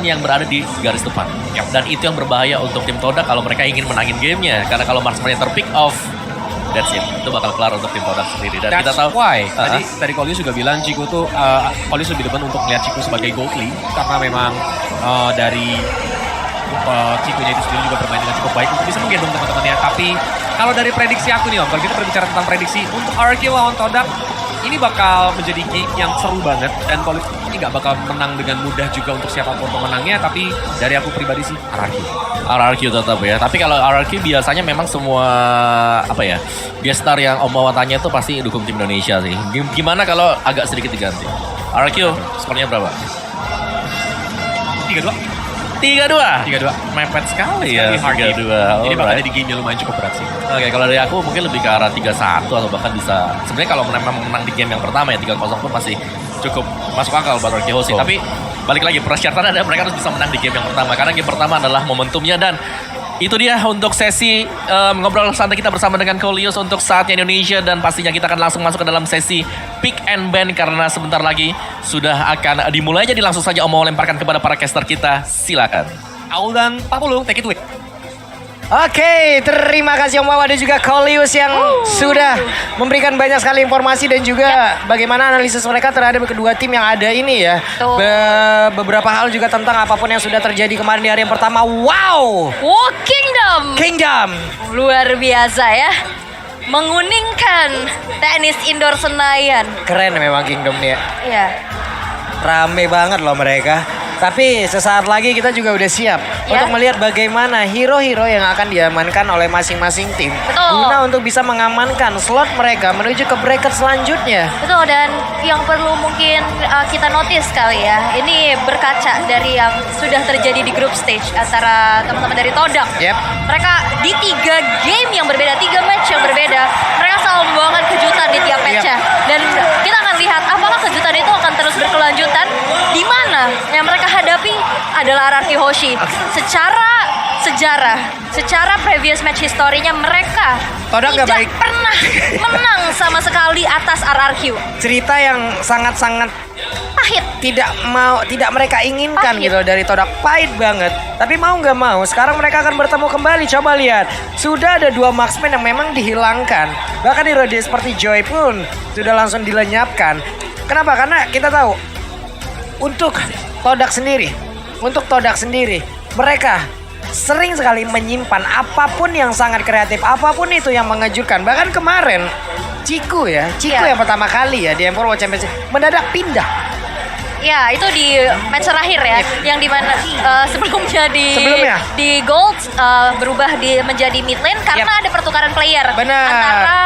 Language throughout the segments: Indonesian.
yang berada di garis depan. Dan itu yang berbahaya untuk tim Todak kalau mereka ingin menangin gamenya. Karena kalau marksman ter-pick off, that's it. Itu bakal kelar untuk tim Todak sendiri. Dan kita tahu why. Tadi Kolius juga bilang Chico tuh, Kolius lebih depan untuk melihat Chico sebagai gold league. Karena memang dari Chico-nya itu sendiri juga bermain dengan cukup baik untuk bisa menggendong teman-temannya. Tapi kalau dari prediksi aku nih Om, kalau kita berbicara tentang prediksi untuk RRQ lawan Todak, ini bakal menjadi game yang seru banget dan Kolius ini nggak bakal menang dengan mudah juga untuk siapapun pemenangnya, tapi dari aku pribadi sih RRQ. RRQ tetap ya. Tapi kalau RRQ biasanya memang semua apa ya, guest star yang Om tanya itu pasti dukung tim Indonesia sih. Gimana kalau agak sedikit diganti? RRQ skornya berapa? 3-2. 3-2. Mepet sekali ya. 3-2. Ini bakal jadi game yang lumayan cukup berat sih. Oke, kalau dari aku mungkin lebih ke arah 3-1 atau bahkan bisa. Sebenarnya kalau memang menang di game yang pertama ya 3-0 pun masih cukup masuk akal buat RRQ sih. Tapi balik lagi persyaratan ada mereka harus bisa menang di game yang pertama karena game pertama adalah momentumnya. Dan itu dia untuk sesi ngobrol santai kita bersama dengan Kolius untuk saatnya Indonesia, dan pastinya kita akan langsung masuk ke dalam sesi pick and ban karena sebentar lagi sudah akan dimulai. Jadi langsung saja Om mau lemparkan kepada para caster kita, silakan. Auldan 40, take it away. Oke, terima kasih Om Wawa dan juga Kolius yang sudah memberikan banyak sekali informasi dan juga bagaimana analisis mereka terhadap kedua tim yang ada ini ya. Beberapa hal juga tentang apapun yang sudah terjadi kemarin di hari yang pertama. Wow! Kingdom! Luar biasa ya. Menguningkan tenis indoor Senayan. Keren memang Kingdom nih ya. Iya. Rame banget loh mereka. Tapi sesaat lagi kita juga udah siap untuk melihat bagaimana hero-hero yang akan diamankan oleh masing-masing tim. Betul. Guna untuk bisa mengamankan slot mereka menuju ke bracket selanjutnya. Betul, dan yang perlu mungkin kita notice kali ya, ini berkaca dari yang sudah terjadi di group stage antara teman-teman dari Todak. Mereka di 3 game yang berbeda, 3 match yang berbeda, mereka selalu membawakan kejutan di tiap match-nya. Dan kita akan lihat apakah kejutan itu akan terus berkelanjutan, di mana yang mereka hadapi adalah RRQ Hoshi. Secara sejarah, secara previous match historinya mereka Todak tidak pernah menang sama sekali atas RRQ. Cerita yang sangat-sangat Pahit. tidak mereka inginkan Pahit. gitu dari Todak, pahit banget. Tapi mau nggak mau sekarang mereka akan bertemu kembali. Coba lihat, sudah ada 2 marksman yang memang dihilangkan. Bahkan hero seperti Joy pun sudah langsung dilenyapkan. Kenapa? Karena kita tahu untuk Todak sendiri, mereka sering sekali menyimpan apapun yang sangat kreatif, apapun itu yang mengejutkan. Bahkan kemarin Chico yang pertama kali ya di M4 World Championship mendadak pindah. Ya, itu di match terakhir ya, yang dimana sebelumnya di Gold berubah menjadi mid lane karena ada pertukaran player antara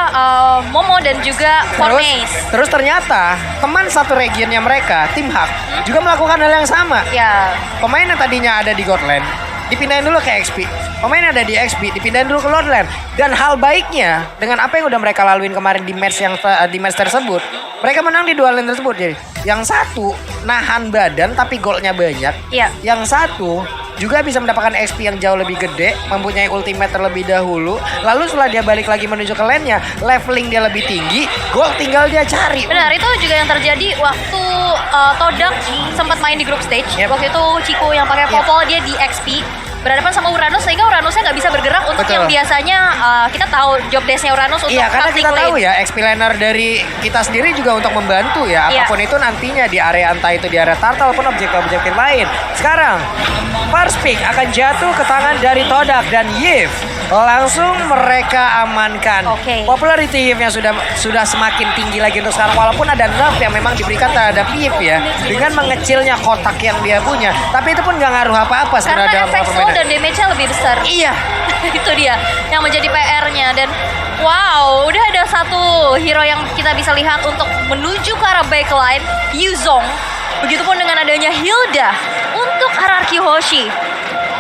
Momo dan juga Formace. Terus ternyata teman satu regionnya mereka, tim Hak, juga melakukan hal yang sama. Ya. Pemain yang tadinya ada di Gold Lane dipindahin dulu ke XP. Pemain yang ada di XP dipindahin dulu ke Lord Lane. Dan hal baiknya dengan apa yang udah mereka laluin kemarin di match tersebut, mereka menang di 2 lane tersebut. Jadi yang satu nahan badan tapi goldnya banyak. Yang satu juga bisa mendapatkan XP yang jauh lebih gede, mempunyai ultimate terlebih dahulu. Lalu setelah dia balik lagi menuju ke lane-nya, leveling dia lebih tinggi, gold tinggal dia cari. Benar, itu juga yang terjadi waktu Todak sempat main di group stage. Waktu itu Chico yang pakai Popol, dia di XP berhadapan sama Uranus, sehingga Uranusnya nggak bisa bergerak untuk yang biasanya kita tahu job desk-nya Uranus untuk karena kita lane. tahu ya XP laner dari kita sendiri juga untuk membantu ya apapun itu nantinya di area, entah itu di area turtle pun objek-objek lain. Sekarang first pick akan jatuh ke tangan dari Todak dan Yves langsung mereka amankan. Popularity Yves-nya sudah semakin tinggi lagi untuk sekarang, walaupun ada nerf yang memang diberikan terhadap Yves ya dengan mengecilnya kotak yang dia punya, tapi itu pun nggak ngaruh apa-apa sebenarnya dalam permainan. Dan damage-nya lebih besar. Iya. Itu dia yang menjadi PR-nya. Dan wow, udah ada satu hero yang kita bisa lihat untuk menuju ke arah backline, Yuzong. Begitupun dengan adanya Hilda untuk RRQ Hoshi.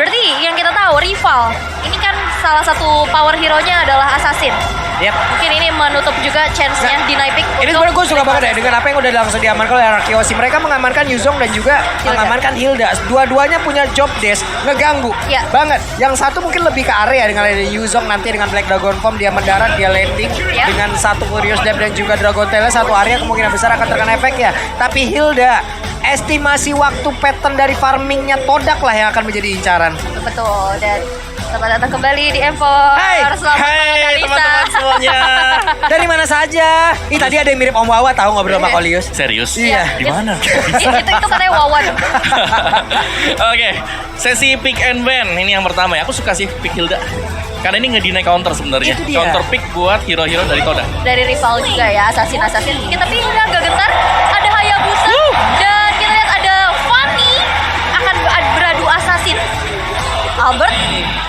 Berarti yang kita tahu rival ini kan salah satu power hero-nya adalah Assassin. Mungkin ini menutup juga chance-nya di Nipik. Ini sebenarnya gue suka banget ya dengan apa yang udah langsung diamankan oleh RRQ Hoshi. Mereka mengamankan Yuzong dan juga mengamankan Hilda. Dua-duanya punya job desk ngeganggu banget. Yang satu mungkin lebih ke area dengan ada Yuzong, nanti dengan Black Dragon Form dia mendarat, dia landing dengan satu Furious Depth dan juga Dragon Tail, satu area kemungkinan besar akan terkena efek ya. Tapi Hilda estimasi waktu pattern dari farmingnya Todak lah yang akan menjadi incaran. Betul, dan selamat datang kembali di Empor. Selamat Hai teman-teman semuanya. Dari mana saja? Tadi ada yang mirip Om Wawa tahu ngobrol sama Kolius. Serius? Iya. Di mana? Itu katanya Wawan. Oke, sesi pick and ban ini yang pertama ya. Aku suka sih pick Hilda. Karena ini nge-deny counter sebenarnya. Itu dia. Counter pick buat hero-hero dari Toda. Dari rival juga ya, assassin sedikit, tapi ini agak gentar. Ada Hayabusa dan kita lihat ada Fanny akan beradu assassin. Albert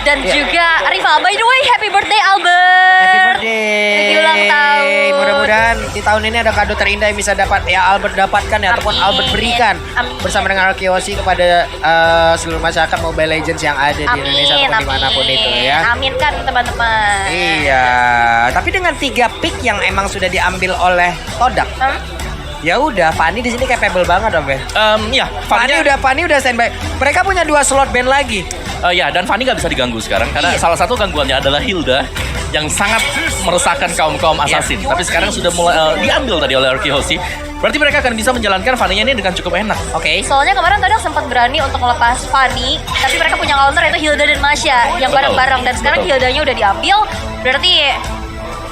dan juga rival. By the way, happy birthday Albert. Happy birthday. Lagi ulang tahun. Mudah-mudahan di tahun ini ada kado terindah yang bisa dapat ya Albert dapatkan ya ataupun Amin. Albert berikan Amin. bersama dengan Arkeosi kepada seluruh masyarakat Mobile Legends yang ada di Indonesia ataupun dimanapun itu ya. Amin kan teman-teman. Iya, tapi dengan 3 pick yang emang sudah diambil oleh Todak. Ya udah, Fanny di sini capable banget Om ya. Ya, Fanny udah standby. Mereka punya 2 slot ban lagi. Ya, dan Fanny nggak bisa diganggu sekarang karena salah satu gangguannya adalah Hilda yang sangat meresahkan kaum assassin. Tapi sekarang sudah mulai diambil tadi oleh Arkeosi. Berarti mereka akan bisa menjalankan Fanny-nya ini dengan cukup enak. Oke. Soalnya kemarin Todak sempat berani untuk melepas Fanny, tapi mereka punya counter yaitu Hilda dan Masha yang Betul. bareng-bareng, dan sekarang Betul. Hildanya udah diambil, berarti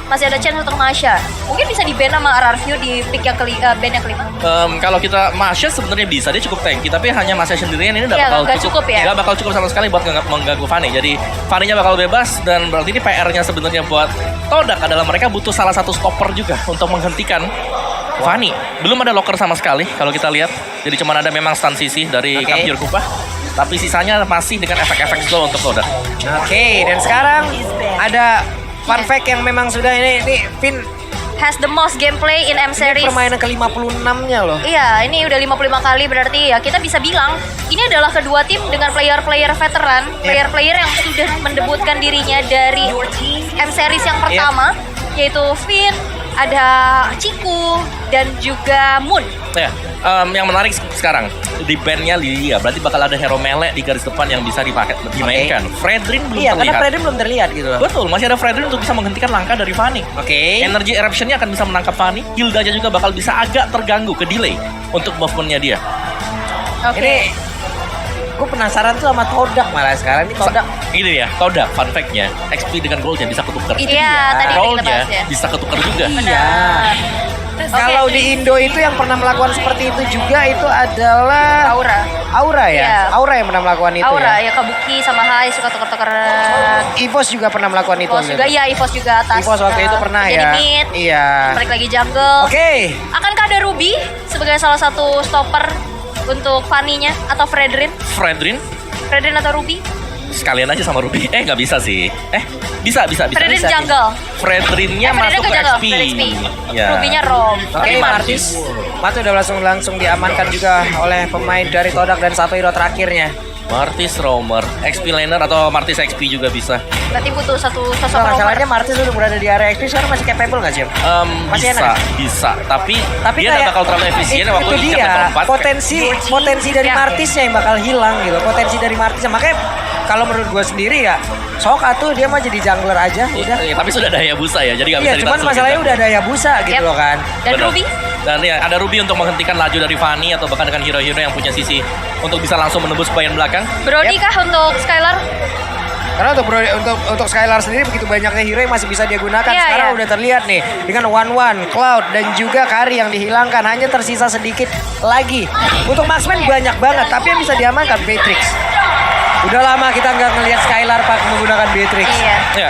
masih ada chance untuk Masha. Mungkin bisa di-ban sama RRQ di pick yang ban yang kelima. Kalau kita Masha sebenarnya bisa, dia cukup tanky, tapi hanya Masha sendirian ini Iya, nggak cukup ya. Nggak bakal cukup sama sekali buat mengganggu Fanny. Jadi Fanny-nya bakal bebas dan berarti ini PR-nya sebenarnya buat Todak adalah mereka butuh salah satu stopper juga untuk menghentikan Fanny. Belum ada locker sama sekali kalau kita lihat. Jadi cuma ada memang stun sisi dari Kampiur Kupah. Tapi sisanya masih dengan efek-efek slow untuk Todak. Oke, dan sekarang ada fun fact yang memang sudah ini Vin Has the most gameplay in M ini series. permainan ke-56-nya loh. Iya, ini udah 55 kali, berarti ya kita bisa bilang ini adalah kedua tim dengan player-player veteran, player-player yang sudah mendebutkan dirinya dari M series yang pertama, yaitu Finn, ada Ciku, dan juga Moon. Ya, yang menarik sekarang di bandnya Lilia, berarti bakal ada hero melee di garis depan yang bisa dimainkan. Fredrin belum Iya, karena terlihat. Fredrin belum terlihat gitu loh. Betul, masih ada Fredrin untuk bisa menghentikan langkah dari Fanny. Oke. Energy Eruption-nya akan bisa menangkap Fanny. Hildanya juga bakal bisa agak terganggu, ke delay untuk movement-nya dia. Oke. Ini gue penasaran tuh sama Todak malah sekarang ini Todak. Ini ya, Todak fun fact-nya, XP dengan gold-nya bisa ketukar. Iya, tadi udah kita Roll-nya bahas ya. bisa ketukar juga. Benar. Kalau di Indo itu yang pernah melakukan seperti itu juga itu adalah Aura ya. Iya. Aura yang pernah melakukan itu Aura ya. ya, Kabuki sama Hai suka tuker-tuker. EVOS juga pernah melakukan itu. EVOS juga, iya EVOS juga atas. EVOS waktu itu pernah jadi ya. mid, Iya. balik lagi jungle. Oke. Akankah ada Ruby sebagai salah satu stopper untuk Fanny-nya atau Fredrin? Fredrin Fredrin atau Ruby? sekalian aja sama Ruby. Nggak bisa sih. Bisa. Fredrin bisa. jungle. Fredrinnya Fredrin masuk ke ke jungle, XP. ke XP. Ya. Ruby-nya roam. Oke, Martis. Martis udah langsung diamankan juga oleh pemain dari Todak dan satu hero terakhirnya. Martis Roamer, XP laner atau Martis XP juga bisa. Berarti butuh satu sosok Nah, roamer. masalahnya Martis udah berada di area XP sekarang masih capable nggak sih? Masih enak? Bisa. Tapi dia kayak nggak bakal terlalu efisien waktu itu di dia level 4. potensi dari Ya. Martisnya yang bakal hilang gitu. Potensi dari Martisnya makanya kalau menurut gue sendiri ya Soka tuh dia mah jadi jungler aja udah. Tapi sudah ada Hayabusa ya, jadi nggak Iya, bisa cuman ditansel masalahnya kita. udah ada Hayabusa gitu Yep. loh kan. Dan Benar. Ruby? Dan ya, ada Ruby untuk menghentikan laju dari Fanny atau bahkan dengan hero-hero yang punya sisi untuk bisa langsung menembus bagian belakang. Brody kah untuk Skylar? Karena untuk Skylar sendiri begitu banyaknya hero yang masih bisa dia gunakan. Iya, Sekarang iya. udah terlihat nih dengan One Cloud dan juga Kari yang dihilangkan, hanya tersisa sedikit lagi. Untuk marksman banyak banget, tapi yang bisa diamankan Beatrix. Udah lama kita nggak ngelihat Skylar pak menggunakan Beatrix. Iya. Ya,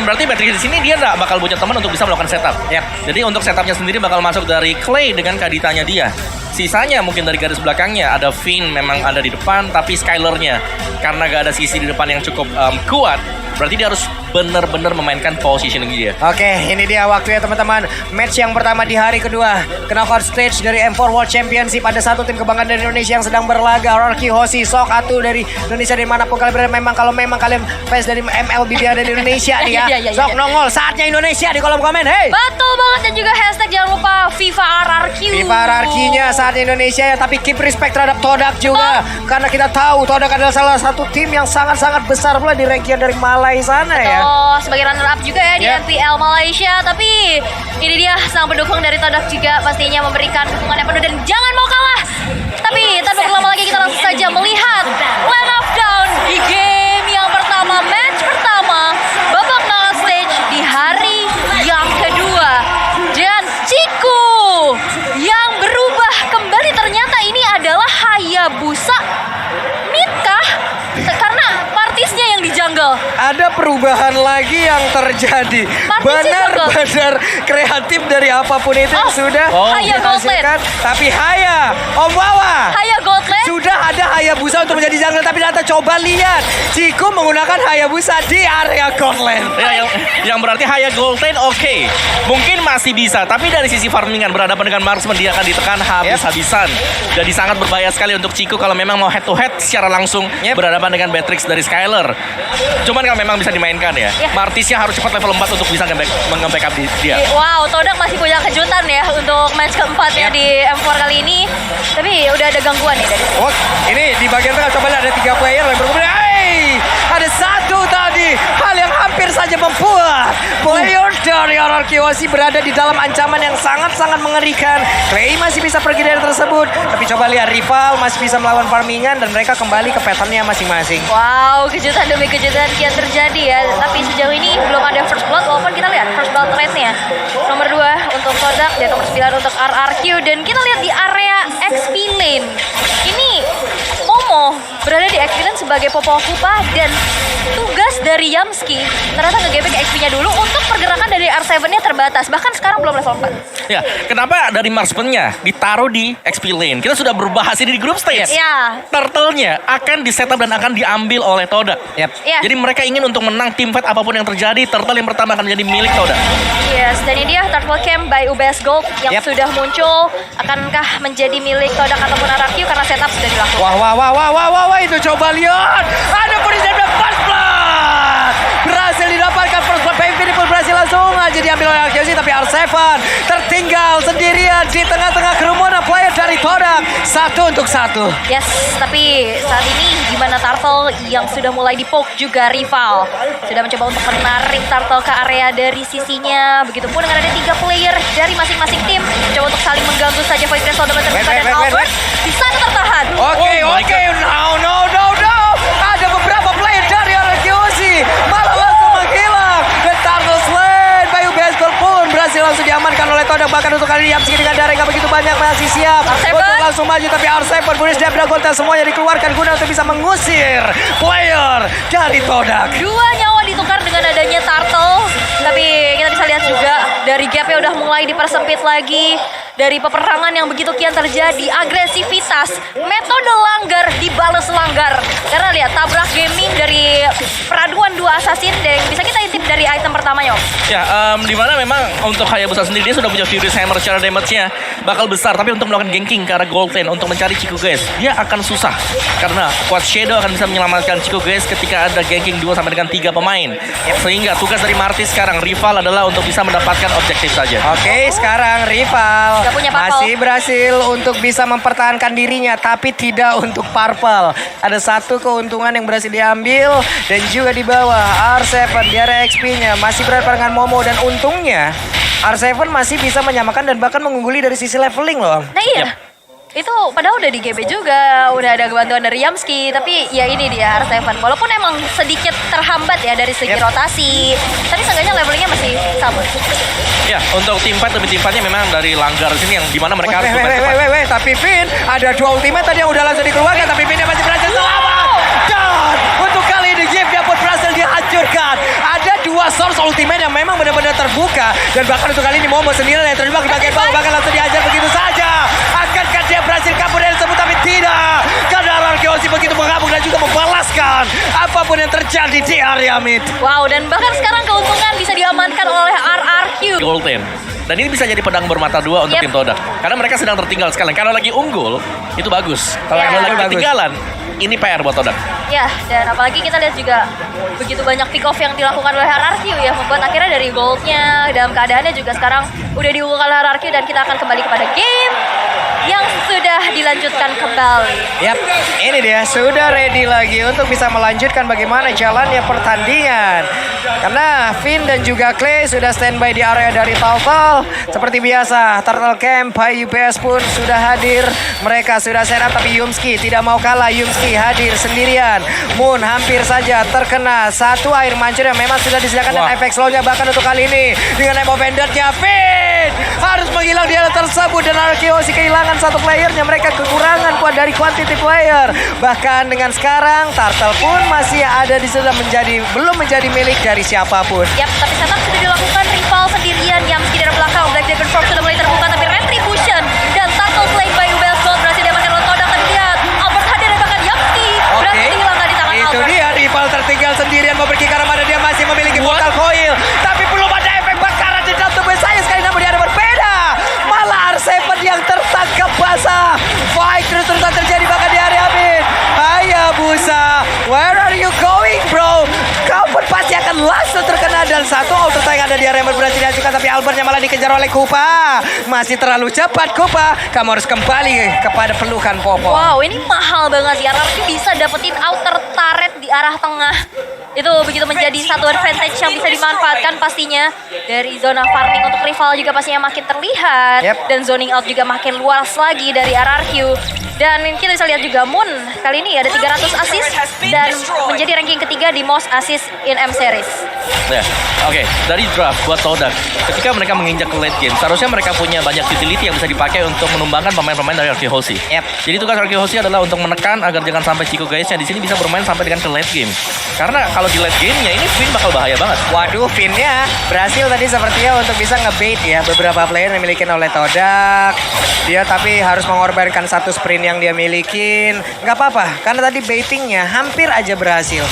berarti Beatrix di sini dia nggak bakal punya teman untuk bisa melakukan setup. Yap. Jadi untuk setupnya sendiri bakal masuk dari Clay dengan kaditanya dia. Sisanya mungkin dari garis belakangnya ada Finn memang ada di depan, tapi Skylarnya karena gak ada sisi di depan yang cukup kuat, berarti dia harus benar-benar memainkan positioning dia. Oke, ini dia waktunya teman-teman. Match yang pertama di hari kedua. Knockout stage dari M4 World Championship. Ada satu tim kebanggaan dari Indonesia yang sedang berlaga. Rocky Hoshi, Sok Atu dari Indonesia, dari manapun kalian berada. Kalau memang kalian fans dari MLB yang ada di Indonesia nih ya. Iya. Sok nongol, saatnya Indonesia di kolom komen. Hey! Betul banget, dan juga hashtag jangan lupa FIFA RRQ. FIFA RRQ-nya saatnya Indonesia ya. Tapi keep respect terhadap Todak juga. Karena kita tahu Todak adalah salah satu tim yang sangat-sangat besar pula di region dari Malai sana ya. Oh, sebagai runner up juga ya di Yep. MPL Malaysia. Tapi ini dia sang pendukung dari Todak juga pastinya memberikan dukungan yang penuh dan jangan mau kalah. Tapi tanpa berlama lagi kita langsung saja melihat Land of Dawn di game yang pertama, match pertama, babak knockout stage di hari yang kedua. Dan Ciku yang berubah kembali, ternyata ini adalah Hayabusa Mitkah? Karena partisnya yang di jungle. Ada perubahan lagi yang terjadi. Benar-benar kreatif dari apapun itu yang sudah Haya dihasilkan. Tapi Haya, Om Wawa, Haya Goldland. sudah ada Hayabusa untuk menjadi jungle. Tapi ternyata coba lihat, Ciku menggunakan Hayabusa di area Goldland. Ya, yang berarti Haya Golden oke. Mungkin masih bisa, tapi dari sisi farmingan berhadapan dengan marksman dia akan ditekan habis-habisan. Jadi sangat berbahaya sekali untuk Ciku kalau memang mau head to head secara langsung berhadapan dengan Beatrix dari Skyler. Cuman kalau memang bisa dimainkan ya, Martisnya harus cepat level 4 untuk bisa nge-backup dia. Wow, Todak masih punya kejutan ya untuk match keempatnya di M4 kali ini. Tapi udah ada gangguan nih dari Oh, ini di bagian tengah coba lihat ada 3 player yang berkumpul. Ada satu tadi, hal yang hampir saja membuat player dari RRQ Aussie berada di dalam ancaman yang sangat-sangat mengerikan. Clay masih bisa pergi dari tersebut, tapi coba lihat rival masih bisa melawan farmingan dan mereka kembali ke patternnya masing-masing. Wow, kejutan demi kejutan yang terjadi ya. Tapi sejauh ini belum ada first blood, walaupun kita lihat first blood rate-nya. Nomor 2 untuk Todak dan nomor 9 untuk RRQ. Dan kita lihat di area XP lane. Ini Momo berada di XP lane sebagai Popokupa dan tugas dari Yamski ternyata nge-gaping XP-nya dulu untuk pergerakan dari R7-nya terbatas. Bahkan sekarang belum level 4. Ya, kenapa dari marksman-nya ditaruh di XP lane? Kita sudah berbahas ini di group stage. Ya. Turtle-nya akan di-setup dan akan diambil oleh Todak. Yep. Ya. Jadi mereka ingin untuk menang team fight apapun yang terjadi, Turtle yang pertama akan menjadi milik Todak. Yes, dan ini dia Turtle Camp by UBS Gold yang sudah muncul. Akankah menjadi milik Todak ataupun RRQ karena setup sudah dilakukan? Wah, itu coba lihat. Ada perisai first blood. Berhasil didapatkan first blood. Painful berhasil langsung aja diambil oleh RRQ tapi R7 tertinggal sendirian di tengah-tengah kerumunan player dari Todak. 1 untuk 1. Yes, tapi saat ini gimana Turtle yang sudah mulai di-poke juga rival. Sudah mencoba untuk menarik Turtle ke area dari sisinya. Begitupun dengan ada 3 player dari masing-masing tim. Coba untuk saling mengganggu saja Void Crystal dan Albert. Di sana tertahan. Oke. No. Ada beberapa player dari RRQ Aussie malah langsung menghilang. Dan Turtle Slade by UBS Gold pun berhasil langsung diamankan oleh Todak. Bahkan untuk kali ini Yamski dengan darah yang begitu banyak masih siap R7 untuk langsung maju. Tapi R7 Bunis Debra Golta semuanya dikeluarkan guna untuk bisa mengusir player dari Todak. 2 nyawa ditukar dengan adanya Turtle. Tapi kita bisa lihat juga dari gapnya udah mulai dipersempit lagi. Dari peperangan yang begitu kian terjadi, agresivitas, metode langgar dibalas langgar. Karena lihat tabrak gaming dari peraduan 2 assassin dan yang bisa kita intip dari item pertamanya, Om. Ya, dimana memang untuk Hayabusa sendiri dia sudah punya Furious Hammer secara damage-nya bakal besar. Tapi untuk melakukan ganking ke arah Gold Lane untuk mencari Chico guys, dia akan susah. Karena Quad Shadow akan bisa menyelamatkan Chico guys ketika ada ganking 2 sampai dengan 3 pemain. Sehingga tugas dari Martis sekarang, rival adalah untuk bisa mendapatkan objektif saja. Oke, sekarang rival Gak punya Purple. masih berhasil untuk bisa mempertahankan dirinya, tapi tidak untuk Purple. Ada 1 keuntungan yang berhasil diambil dan juga di bawah R7 di area XP-nya masih berhadapan dengan Momo dan untungnya R7 masih bisa menyamakan dan bahkan mengungguli dari sisi leveling loh. Nah iya. Itu padahal udah di GB juga, udah ada bantuan dari Yamski, tapi ya ini dia R7. Walaupun emang sedikit terhambat ya dari segi rotasi, tapi seenggaknya levelingnya masih sama. Ya, untuk tim fight lebih tim fightnya memang dari langgar sini yang dimana mereka harus bermain cepat. Tapi Finn ada 2 ultimate tadi yang udah langsung dikeluarkan, tapi Finn masih berhasil selamat. Dan untuk kali ini game dia pun berhasil dihancurkan. Ada 2 source ultimate yang memang benar-benar terbuka dan bahkan untuk kali ini Momo sendiri yang terjebak di bagian bawah, bahkan langsung dihajar begitu saja. Akankah dia berhasil kabur dari tersebut? Tapi tidak, karena RRQ Aussie begitu mengamuk dan juga membalaskan apapun yang terjadi di area mid. Wow, dan bahkan sekarang keuntungan bisa diamankan oleh RRQ. Gold Lane. Dan ini bisa jadi pedang bermata 2 untuk tim Todak. Karena mereka sedang tertinggal sekali. Kalau lagi unggul, itu bagus. Kalau lagi ketinggalan, ini PR buat Todak. Ya, dan apalagi kita lihat juga begitu banyak pick off yang dilakukan oleh RRQ ya, membuat akhirnya dari goldnya dalam keadaannya juga sekarang udah diunggulkan oleh RRQ dan kita akan kembali kepada game yang sudah dilanjutkan kembali. Yap, ini dia sudah ready lagi untuk bisa melanjutkan bagaimana jalannya pertandingan. Karena Finn dan juga Clay sudah standby di area dari Turtle. Seperti biasa, Turtle Camp, UPS pun sudah hadir. Mereka sudah set up, tapi Yumski tidak mau kalah. Yumski hadir sendirian. Moon hampir saja terkena satu air mancur yang memang sudah disediakan dan efek slownya bahkan untuk kali ini. Dengan Emo Banditnya, Finn harus menghilang di area tersebut dan Arkeosi kehilangan satu playernya. Mereka kekurangan kuat dari quantity player. Bahkan dengan sekarang Turtle pun masih ada di sana belum menjadi milik dari siapapun. Yap, tapi setup sudah dilakukan. Rival sendirian yang meski dari belakang. Black Dragon Frog sudah mulai terbuka, tapi Retribution dan Turtle played by UBS Gold berhasil diamankan oleh Todak. Tapi lihat, Albert hadir dan bahkan Yamski berhasil dihilangkan di tangan Itu Albert. dia, rival tertinggal sendirian mau pergi ke arah mana dia masih memiliki portal coil. Tapi belum ada efek bakaran di dalam tubuh saya sekali, namun dia ada berbeda. Malah R7 yang tertangkap basah. Fight terus-terusan terjadi bahkan di area mid. Hayabusa, where are you going bro? Kau pun pasti akan langsung terkena dan satu auto yang ada di area mid berhasil diajukan, tapi Albertnya malah dikejar oleh Kupa. Masih terlalu cepat Kupa, kamu harus kembali kepada pelukan Popo. Wow, ini mahal banget ya. RRQ bisa dapetin outer turret di arah tengah. Itu begitu menjadi satu advantage yang bisa dimanfaatkan pastinya. Dari zona farming untuk rival juga pastinya makin terlihat. Yep. Dan zoning out juga makin luas lagi dari RRQ. Dan kita bisa lihat juga Moon kali ini ada 300 assist dan menjadi ranking ketiga di most assist in M Series. Ya, oke. Dari draft buat Todak, ketika mereka menginjak ke late game, seharusnya mereka punya banyak utility yang bisa dipakai untuk menumbangkan pemain-pemain dari Arkehosi. Yep. Jadi tugas Arkehosi adalah untuk menekan agar jangan sampai Chico guysnya di sini bisa bermain sampai dengan ke late game. Karena kalau di late game-nya ini Finn bakal bahaya banget. Waduh, Finn-nya berhasil tadi sepertinya untuk bisa ngebait ya beberapa player yang dimiliki oleh Todak. Dia tapi harus mengorbankan satu sprint yang dia milikin. Nggak apa-apa, karena tadi baitingnya hampir aja berhasil.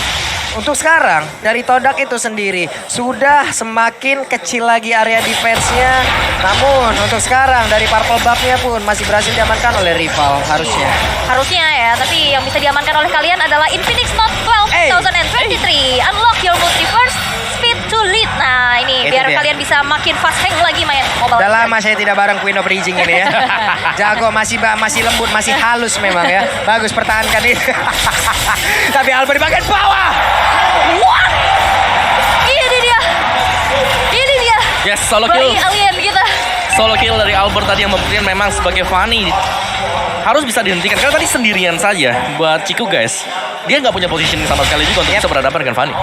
Untuk sekarang, dari Todak itu sendiri sudah semakin kecil lagi area defense-nya. Namun untuk sekarang dari Purple Buff-nya pun masih berhasil diamankan oleh rival harusnya. Harusnya ya, tapi yang bisa diamankan oleh kalian adalah Infinix Note 12 2023. Unlock your multiverse speed to lead. Nah ini Itu biar dia. kalian bisa makin fast hang lagi main Mobile Udah Legends. lama saya tidak bareng Queen of Bridging ini ya. Jago, masih lembut, masih halus memang ya. Bagus pertahankan itu. Tapi Albert di bagian bawah. What? Ini dia. Ini dia. Yes, solo kill. Bayi alien kita. Solo kill dari Albert tadi yang membuktikan memang sebagai Fanny harus bisa dihentikan. Karena tadi sendirian saja buat Chico guys. Dia nggak punya positioning sama sekali juga untuk bisa berhadapan dengan Fanny.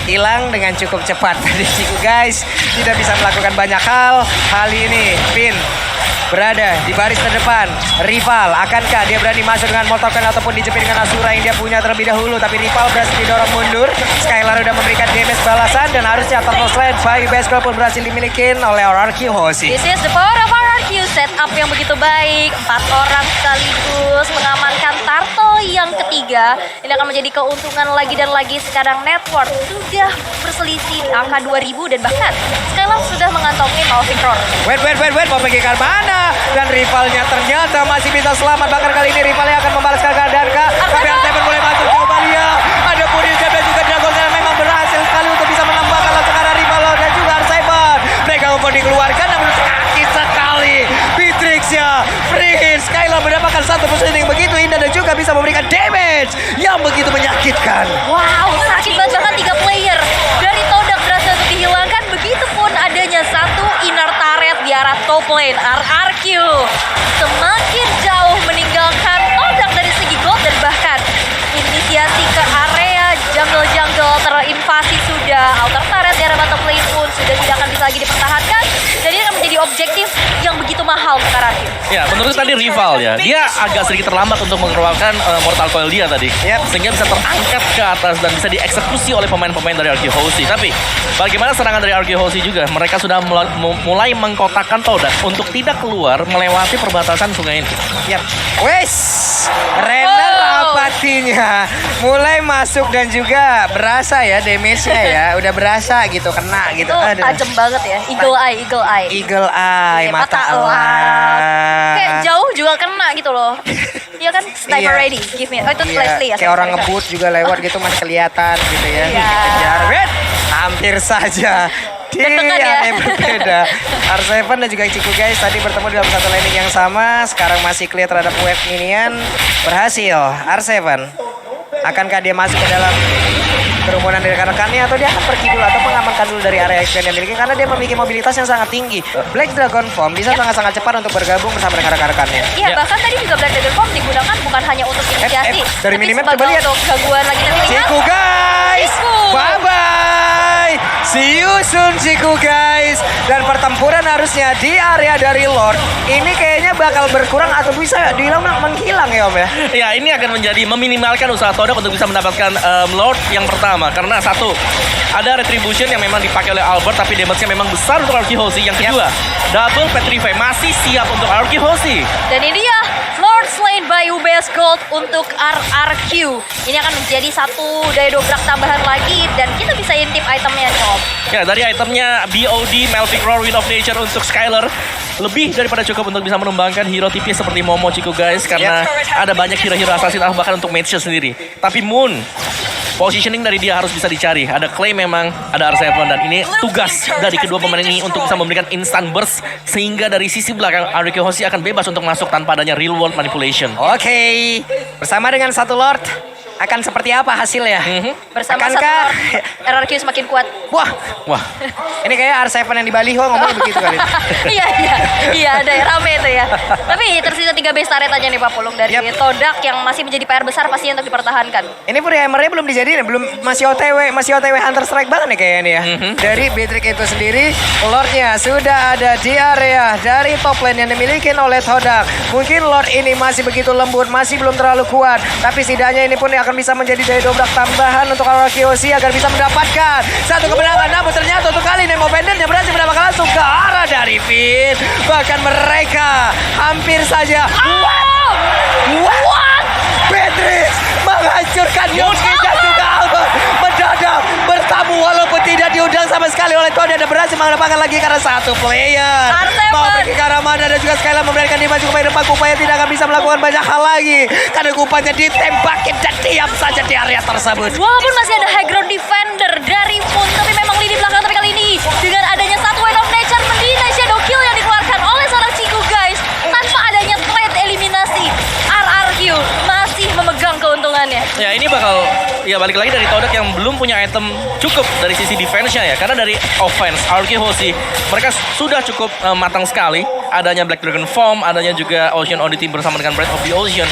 Hilang dengan cukup cepat dari Ciku guys. Tidak bisa melakukan banyak hal. Kali ini Finn berada di baris terdepan. Rival, akankah dia berani masuk dengan Mortal Coil ataupun dijepit dengan Asura yang dia punya terlebih dahulu. Tapi rival berhasil didorong mundur. Skylar udah memberikan damage balasan. Dan harusnya Turtle Slide by Baseball pun berhasil dimiliki oleh RRQ Hoshi. This is the power of RRQ. Setup yang begitu baik. 4 orang sekaligus mengamankan Turtle yang ketiga. Ini akan menjadi keuntungan lagi dan lagi. Sekarang network sudah berselisih angka 2000 dan bahkan Skylar sudah mengantongi Malvin Roar. Wait, mau pergi ke mana? Dan rivalnya ternyata masih bisa selamat. Bahkan kali ini rivalnya akan membalaskan keadaan kah? Tapi R7 boleh masuk, coba lihat. Ada Purin dan juga Dragon yang memang berhasil sekali untuk bisa menambahkan langsung arah rival dan juga R7. Mereka pun dikeluarkan namun sakit sekali. Beatrix ya, Prince, Skylar mendapatkan satu positioning begitu indah dan juga bisa memberikan damage yang begitu menyakitkan. Wow, sakit banget bahkan 3 player dari Todak berhasil untuk dihilangkan. Begitupun adanya satu inner turret di arah top lane RRQ. Semakin jauh meninggalkan Todak dari segi gold dan bahkan inisiasi ke area jungle-jungle terinvasi sudah. Outer turret di arah bottom lane pun sudah tidak akan bisa lagi dipertahankan. Dan ini akan menjadi objektif yang begitu mahal untuk RRQ. Ya, menurut tadi rival ya, dia agak sedikit terlambat untuk mengeluarkan Mortal Coil dia tadi. Sehingga bisa terangkat ke atas dan bisa dieksekusi oleh pemain-pemain dari Arkehosi. Tapi bagaimana serangan dari Arkehosi juga? Mereka sudah mulai mengkotakkan Todak untuk tidak keluar melewati perbatasan sungai ini. Wes, Renner apatinya mulai masuk dan juga berasa ya damage-nya ya. Udah berasa gitu, kena gitu. Itu Aduh. tajam banget ya. Eagle eye. Eagle eye, Iya, mata elap. elang. Kayak jauh juga kena gitu loh. Iya kan, sniper Iya. ready. Give me. Oh itu Iya, Leslie ya. kayak orang sorry. ngebut juga lewat gitu masih kelihatan gitu ya. Iya. Dikejar, wait, hampir saja Di Deg-degan ya. yang berbeda. R7 dan juga Ciku guys tadi bertemu dalam satu landing yang sama. Sekarang masih clear terhadap wave minion. Berhasil R7. Akankah dia masuk ke dalam kerumunan dari rekan-rekannya atau dia akan pergi dulu atau mengamankan dulu dari area expand yang dimiliki karena dia memiliki mobilitas yang sangat tinggi. Black Dragon Form bisa sangat-sangat cepat untuk bergabung bersama rekan-rekannya. Iya, bahkan tadi juga Black Dragon Form digunakan bukan hanya untuk inisiasi, dari tapi minimap sebagai coba lihat. untuk gangguan lagi terlihat. Ciku guys, Ciku. bye bye. See you soon Ciku guys. Dan pertempuran harusnya di area dari Lord ini kayaknya bakal berkurang atau bisa dibilang menghilang ya Om ya. Ya, ini akan menjadi meminimalkan usaha Todak untuk bisa mendapatkan Lord yang pertama. Karena satu, ada Retribution yang memang dipakai oleh Albert tapi damage-nya memang besar untuk RRQ Hoshi. Yang kedua, double Petrify masih siap untuk RRQ Hoshi. Dan ini dia Lord Slain by UBS Gold untuk RRQ. Ini akan menjadi satu daya dobrak tambahan lagi dan kita bisa intip itemnya nih Om. Ya, dari itemnya BOD, Melvic Roar, Wind of Nature untuk Skylar lebih daripada cukup untuk bisa menumbangkan hero TP seperti Momo Ciku guys karena ada banyak hero-hero assassin bahkan untuk match sendiri. Tapi Moon positioning dari dia harus bisa dicari. Ada claim memang, ada R7 dan ini tugas dari kedua pemain ini untuk bisa memberikan instant burst sehingga dari sisi belakang RRQ Hoshi akan bebas untuk masuk tanpa adanya real world manipulation. Oke, bersama dengan satu Lord akan seperti apa hasilnya? Bersama satu Akankah Lord, RRQ semakin kuat. Wah, ini kayak R7 yang di Baliho ngomongnya begitu kali. Iya, ada ya, rame itu ya. Tapi tersisa 3 base turret aja nih Pak Pulung dari Todak yang masih menjadi PR besar pastinya untuk dipertahankan. Ini pun hammernya belum dijadiin, belum masih OTW Hunter Strike banget nih kayaknya nih ya. Dari Beatrix itu sendiri, Lordnya sudah ada di area dari top lane yang dimiliki oleh Todak. Mungkin Lord ini masih begitu lembut, masih belum terlalu kuat, tapi setidaknya ini pun akan bisa menjadi daya dobrak tambahan untuk RRQ Hoshi agar bisa mendapatkan satu kemenangan. Namun ternyata untuk kali ini Nemo Bandit yang berhasil mendapatkan langsung ke arah dari Finn. Bahkan mereka hampir saja What? Beatrix menghancurkan Yuki dan juga Albert mendadak bertamu walaupun tidak diundang sama sekali oleh Todak dan berhasil mendapatkan lagi karena satu player mau pergi ke arah mana dan juga Skylar membiarkan dia maju ke depan. Kupanya tidak akan bisa melakukan banyak hal lagi karena kupanya ditembakin dan diam saja di area tersebut. Walaupun masih ada high ground defender dari Moon, tapi memang lini belakang tapi kali ini dengan adanya satu Wind of Nature mendinai shadow kill yang dikeluarkan oleh seorang Ciku guys tanpa adanya threat eliminasi. RRQ masih memegang keuntungannya. Ya, ini bakal balik lagi dari Todak yang belum punya item cukup dari sisi defense-nya ya. Karena dari offense RRQ Hoshi mereka sudah cukup matang sekali. Adanya Black Dragon Form, adanya juga Ocean Oddity bersama dengan Breath of the Ocean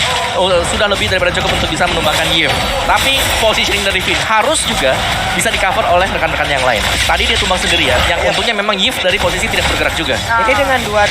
sudah lebih daripada cukup untuk bisa menumbangkan Yif. Tapi positioning dari Finn harus juga bisa di-cover oleh rekan-rekan yang lain. Tadi dia tumbang sendiri ya, yang untungnya memang Yif dari posisi tidak bergerak juga. Ini dengan dua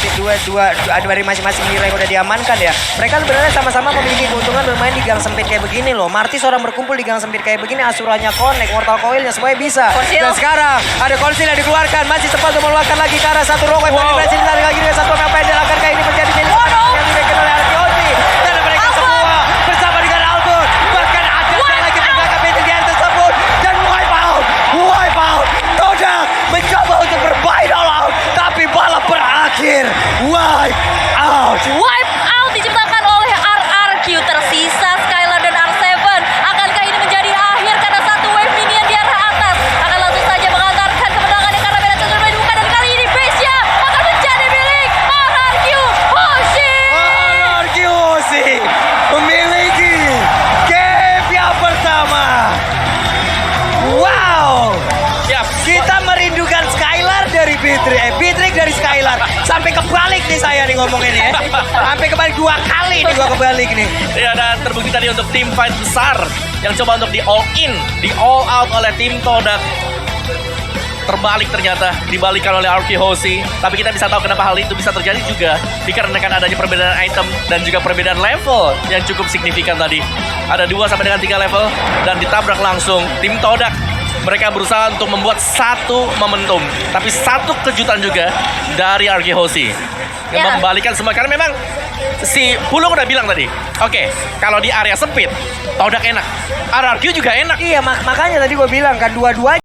dari masing-masing hero yang udah diamankan ya. Mereka sebenarnya sama-sama memiliki keuntungan bermain di gang sempit kayak begini loh. Martis orang berkumpul di gang sempit kayak begini, asurannya connect, mortal coilnya semuanya bisa. Konsil. Dan sekarang ada konsil yang dikeluarkan, masih sempat untuk mengeluarkan lagi ke arah satu rokok. Berhasil ditarik lagi dengan satu pendek. Akankah ini menjadi milik yang diberikan oleh RRQ Hoshi? Dan mereka semua bersama dengan Albert. Bahkan ada lagi menjaga pintu di area tersebut dan wipe out. Todak mencoba untuk bermain all out, tapi balap berakhir. Wipe out. Wipe out diciptakan oleh RRQ. Tersisa Skylar dan R7. Akankah ini menjadi akhir karena satu wave minion di arah atas akan langsung saja mengantarkan kemenangannya karena beda sudah dibuka dan kali ini base-nya akan menjadi milik RRQ Hoshi. RRQ Hoshi memiliki game yang pertama. Wow. Yap. Kita merindukan Skylar dari Beatrix dari Skylar. Sampai kebalik nih saya nih ngomongin ya. Sampai kebalik 2 kali nih gua kebalik nih. Ya, dan terbukti tadi untuk tim fight besar yang coba untuk di all in, di all out oleh tim Todak. Terbalik ternyata, dibalikan oleh RRQ Hoshi. Tapi kita bisa tahu kenapa hal itu bisa terjadi juga dikarenakan adanya perbedaan item dan juga perbedaan level yang cukup signifikan tadi. Ada 2 sampai dengan 3 level dan ditabrak langsung tim Todak. Mereka berusaha untuk membuat satu momentum, tapi satu kejutan juga dari RRQ Hoshi yang Ya. membalikan semua karena memang si Pulung udah bilang tadi, oke, kalau di area sempit Todak enak, RRQ juga enak. Iya makanya tadi gua bilang kan dua-duanya